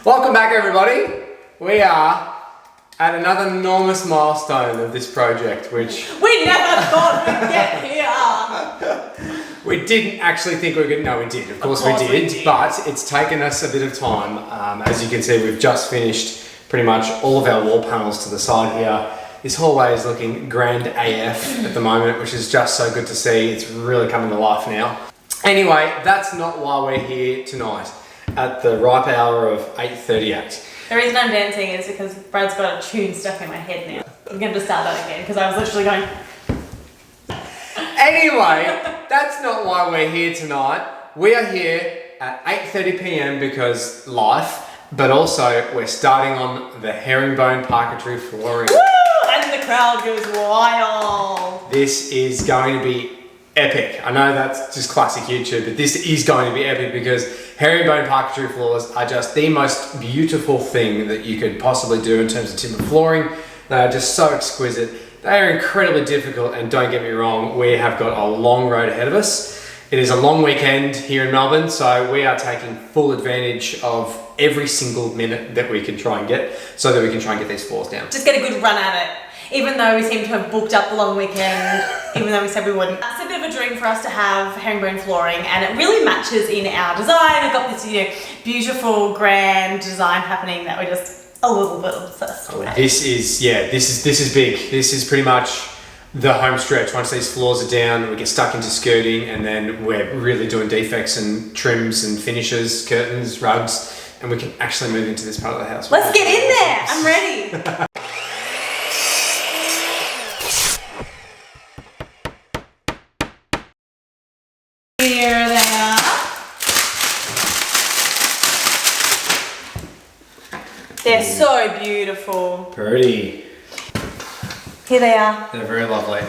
Welcome back, everybody. We are at another enormous milestone of this project, which we never thought we'd get here. we didn't actually think we could. No, we did. Of course we did. But it's taken us a bit of time. As you can see, we've just finished pretty much all of our wall panels to the side here. This hallway is looking grand AF at the moment, which is just so good to see. It's really coming to life now. Anyway, that's not why we're here tonight at the ripe hour of 8:38. The reason I'm dancing is because Brad's got a tune stuck in my head now. I'm going to start that again because I was literally going... Anyway, that's not why we're here tonight. We are here at 8:30 p.m. because life, but also we're starting on the herringbone parquetry flooring. Woo! And the crowd goes wild. This is going to be epic. I know that's just classic YouTube, but this is going to be epic because herringbone parquetry floors are just the most beautiful thing that you could possibly do in terms of timber flooring. They are just so exquisite. They are incredibly difficult, and don't get me wrong, we have got a long road ahead of us. It is a long weekend here in Melbourne, so we are taking full advantage of every single minute that we can try and get so that we can try and get these floors down. Just get a good run at it. Even though we seem to have booked up the long weekend, even though we said we wouldn't. It's a bit of a dream for us to have herringbone flooring, and it really matches in our design. We've got this, beautiful, grand design happening that we're just a little bit obsessed with. This is big. This is pretty much the home stretch. Once these floors are down, we get stuck into skirting, and then we're really doing defects and trims and finishes, curtains, rugs, and we can actually move into this part of the house. Let's get in there. I'm ready. Here they are. They're so beautiful. Pretty. Here they are. They're very lovely.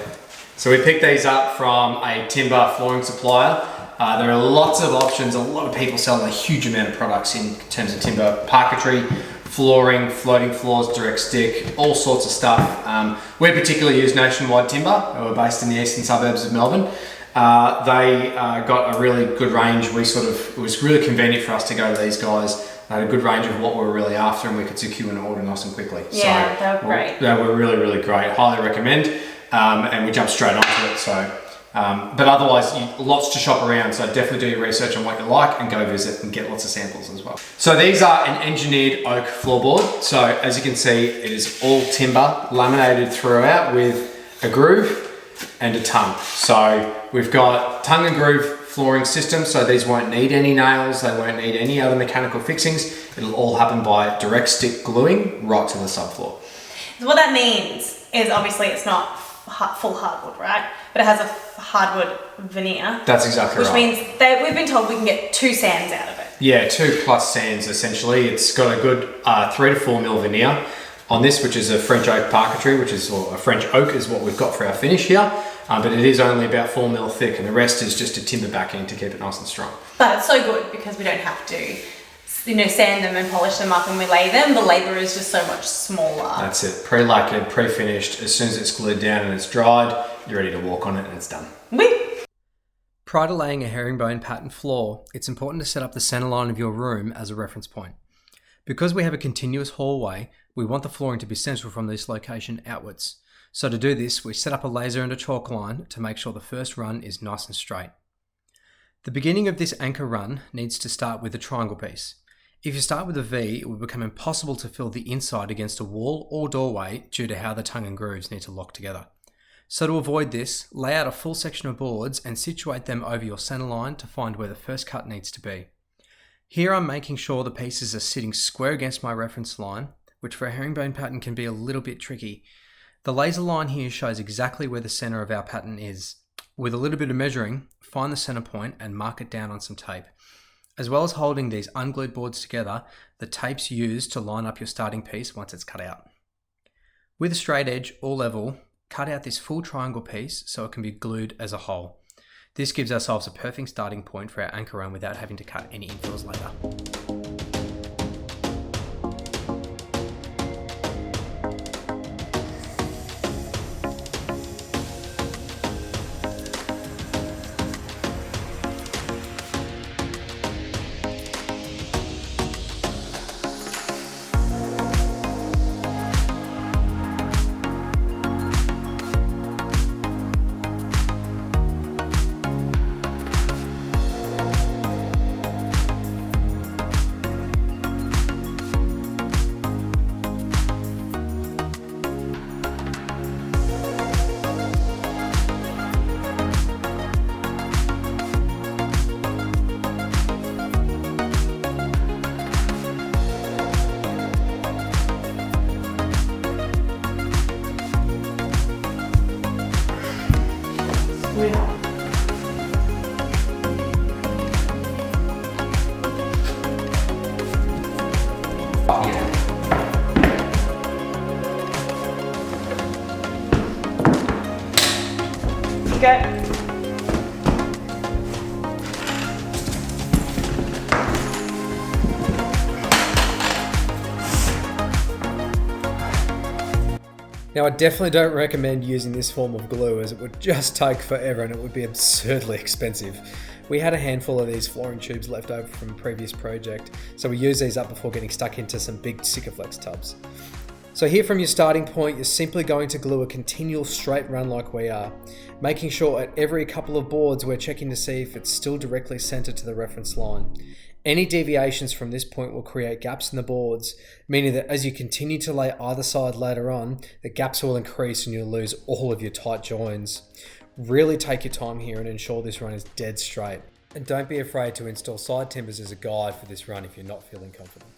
So we picked these up from a timber flooring supplier. There are lots of options. A lot of people sell a huge amount of products in terms of timber parquetry, flooring, floating floors, direct stick, all sorts of stuff. We particularly use Nationwide Timber. We're based in the eastern suburbs of Melbourne. They got a really good range. It was really convenient for us to go to these guys. They had a good range of what we were really after, and we could secure an order nice and quickly. Yeah, they were great. They were really, really great. Highly recommend. And we jumped straight onto it. So, but otherwise, lots to shop around. So definitely do your research on what you like and go visit and get lots of samples as well. So these are an engineered oak floorboard. So as you can see, it is all timber laminated throughout with a groove and a tongue. So we've got tongue and groove flooring system, so these won't need any nails, they won't need any other mechanical fixings. It'll all happen by direct stick gluing right to the subfloor. So what that means is obviously it's not full hardwood, right? But it has a hardwood veneer. That's exactly right. Which means that we've been told we can get 2 sands out of it. Yeah, 2+ sands essentially. It's got a good 3 to 4 mil veneer on this, which is a French oak parquetry, or a French oak is what we've got for our finish here. But it is only about 4 mil thick, and the rest is just a timber backing to keep it nice and strong. But it's so good because we don't have to, sand them and polish them up when we lay them. The labour is just so much smaller. That's it. Pre-lacquered, pre-finished. As soon as it's glued down and it's dried, you're ready to walk on it and it's done. Prior to laying a herringbone pattern floor, it's important to set up the centre line of your room as a reference point. Because we have a continuous hallway, we want the flooring to be central from this location outwards. So to do this, we set up a laser and a chalk line to make sure the first run is nice and straight. The beginning of this anchor run needs to start with a triangle piece. If you start with a V, it will become impossible to fill the inside against a wall or doorway due to how the tongue and grooves need to lock together. So to avoid this, lay out a full section of boards and situate them over your centre line to find where the first cut needs to be. Here I'm making sure the pieces are sitting square against my reference line, which for a herringbone pattern can be a little bit tricky. The laser line here shows exactly where the centre of our pattern is. With a little bit of measuring, find the centre point and mark it down on some tape. As well as holding these unglued boards together, the tape's used to line up your starting piece once it's cut out. With a straight edge or level, cut out this full triangle piece so it can be glued as a whole. This gives ourselves a perfect starting point for our anchor run without having to cut any infills later. Go. Now, I definitely don't recommend using this form of glue as it would just take forever and it would be absurdly expensive. We had a handful of these flooring tubes left over from a previous project, so we used these up before getting stuck into some big Sikaflex tubs. So here from your starting point, you're simply going to glue a continual straight run like we are, making sure at every couple of boards we're checking to see if it's still directly centered to the reference line. Any deviations from this point will create gaps in the boards, meaning that as you continue to lay either side later on, the gaps will increase and you'll lose all of your tight joins. Really take your time here and ensure this run is dead straight. And don't be afraid to install side timbers as a guide for this run if you're not feeling confident.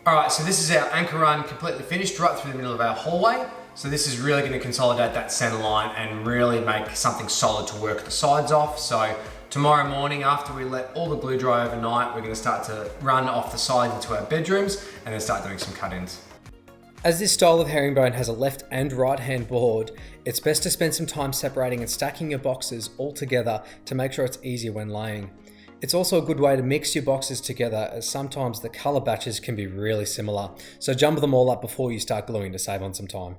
Alright, so this is our anchor run completely finished right through the middle of our hallway. So this is really going to consolidate that center line and really make something solid to work the sides off. So tomorrow morning, after we let all the glue dry overnight, we're going to start to run off the sides into our bedrooms and then start doing some cut-ins. As this style of herringbone has a left and right hand board, it's best to spend some time separating and stacking your boxes all together to make sure it's easier when laying. It's also a good way to mix your boxes together as sometimes the colour batches can be really similar, so jumble them all up before you start gluing to save on some time.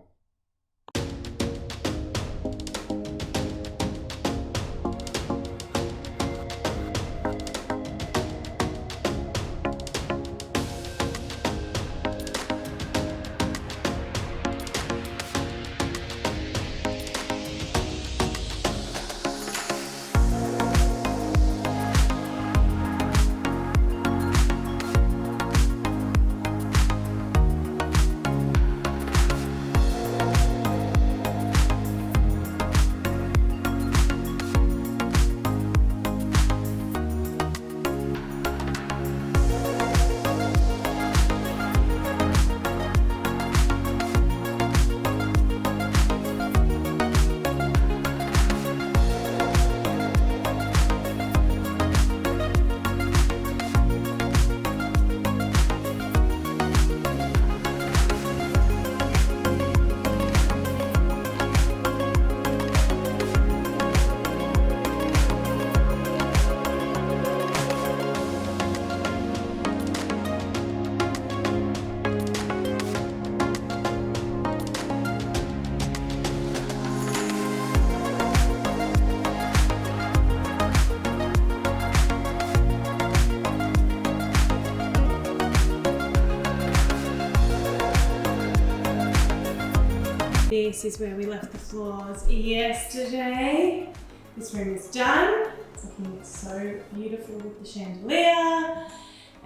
This is where we left the floors yesterday. This room is done. It's looking so beautiful with the chandelier.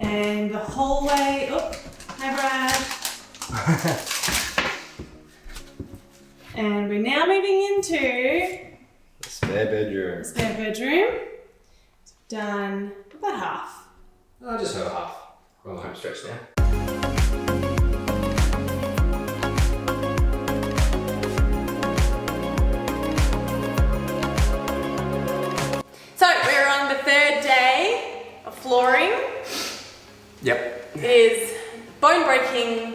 And the hallway, oh, hi Brad. And we're now moving into The spare bedroom. the spare bedroom. It's done about half. Oh, just over half. We're on the home stretch now. So we're on the third day of flooring. Yep. It is bone breaking,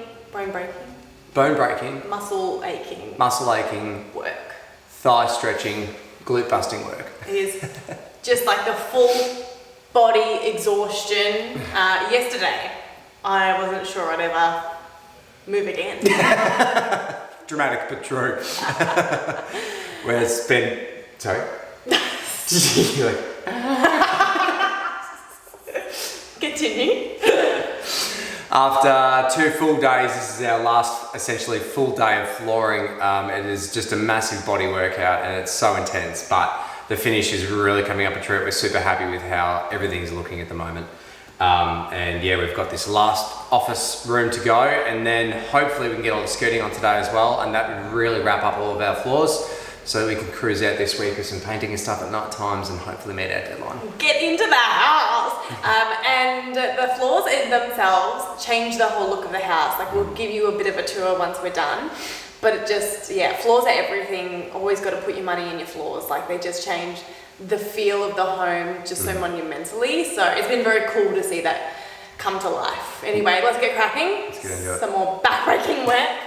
Bone breaking, muscle aching muscle aching, work. thigh stretching, glute busting work. It is just like the full body exhaustion. Yesterday, I wasn't sure I'd ever move again. Dramatic but true. Where it's been Sorry? You're like, Continue. after 2 full days, this is our last essentially full day of flooring. It is just a massive body workout and it's so intense, but the finish is really coming up a treat. We're super happy with how everything's looking at the moment. And yeah, we've got this last office room to go, and then hopefully we can get all the skirting on today as well, and that would really wrap up all of our floors so that we can cruise out this week with some painting and stuff at night times and hopefully meet our deadline. Get into the house. And the floors in themselves change the whole look of the house. Like, we'll give you a bit of a tour once we're done. But it just, yeah, floors are everything. Always got to put your money in your floors. Like, they just change the feel of the home just so monumentally. So it's been very cool to see that come to life. Anyway, let's get cracking. Let's get into it. Some more back-breaking work.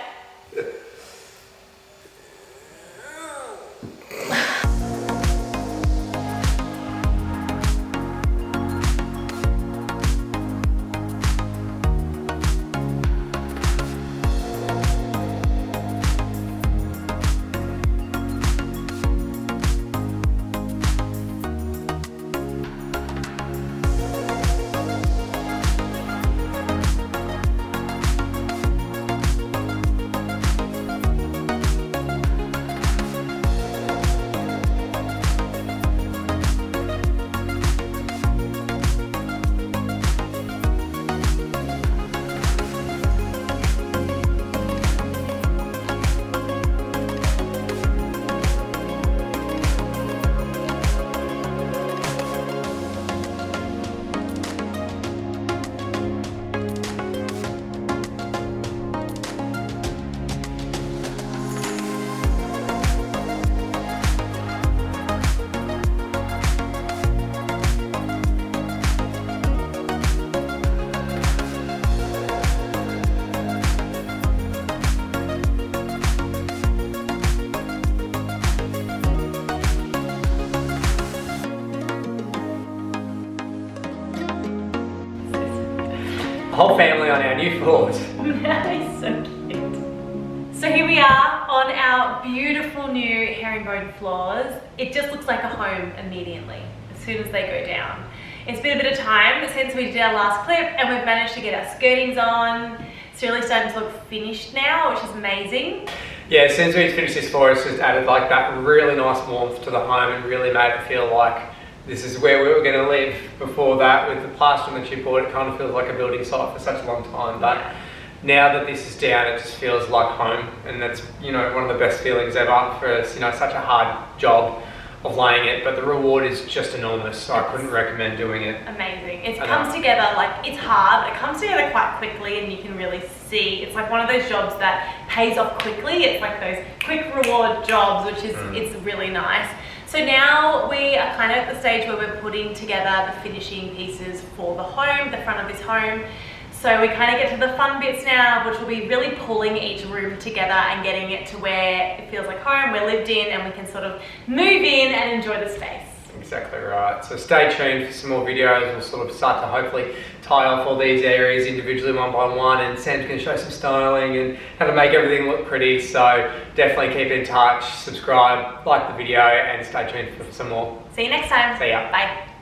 Whole family on our new floors. That is so cute. So here we are on our beautiful new herringbone floors. It just looks like a home immediately as soon as they go down. It's been a bit of time since we did our last clip and we've managed to get our skirtings on. It's really starting to look finished now, which is amazing. Yeah, since we finished this floor, it's just added like that really nice warmth to the home and really made it feel like this is where we were going to live. Before that, with the plaster and the chipboard, it kind of feels like a building site for such a long time. But now that this is down, it just feels like home, and that's, you know, one of the best feelings ever for us. You know, such a hard job of laying it, but the reward is just enormous. So I couldn't recommend doing it. Amazing. It comes together, like, it's hard, but it comes together quite quickly, and you can really see. It's like one of those jobs that pays off quickly. It's like those quick reward jobs, which is it's really nice. So now we are kind of at the stage where we're putting together the finishing pieces for the home, the front of this home. So we kind of get to the fun bits now, which will be really pulling each room together and getting it to where it feels like home, we're lived in, and we can sort of move in and enjoy the space. Exactly right. So stay tuned for some more videos. We'll sort of start to hopefully tie off all these areas individually one by one, and Sam's going to show some styling and how to make everything look pretty. So definitely keep in touch, subscribe, like the video, and stay tuned for some more. See you next time. See ya. Bye.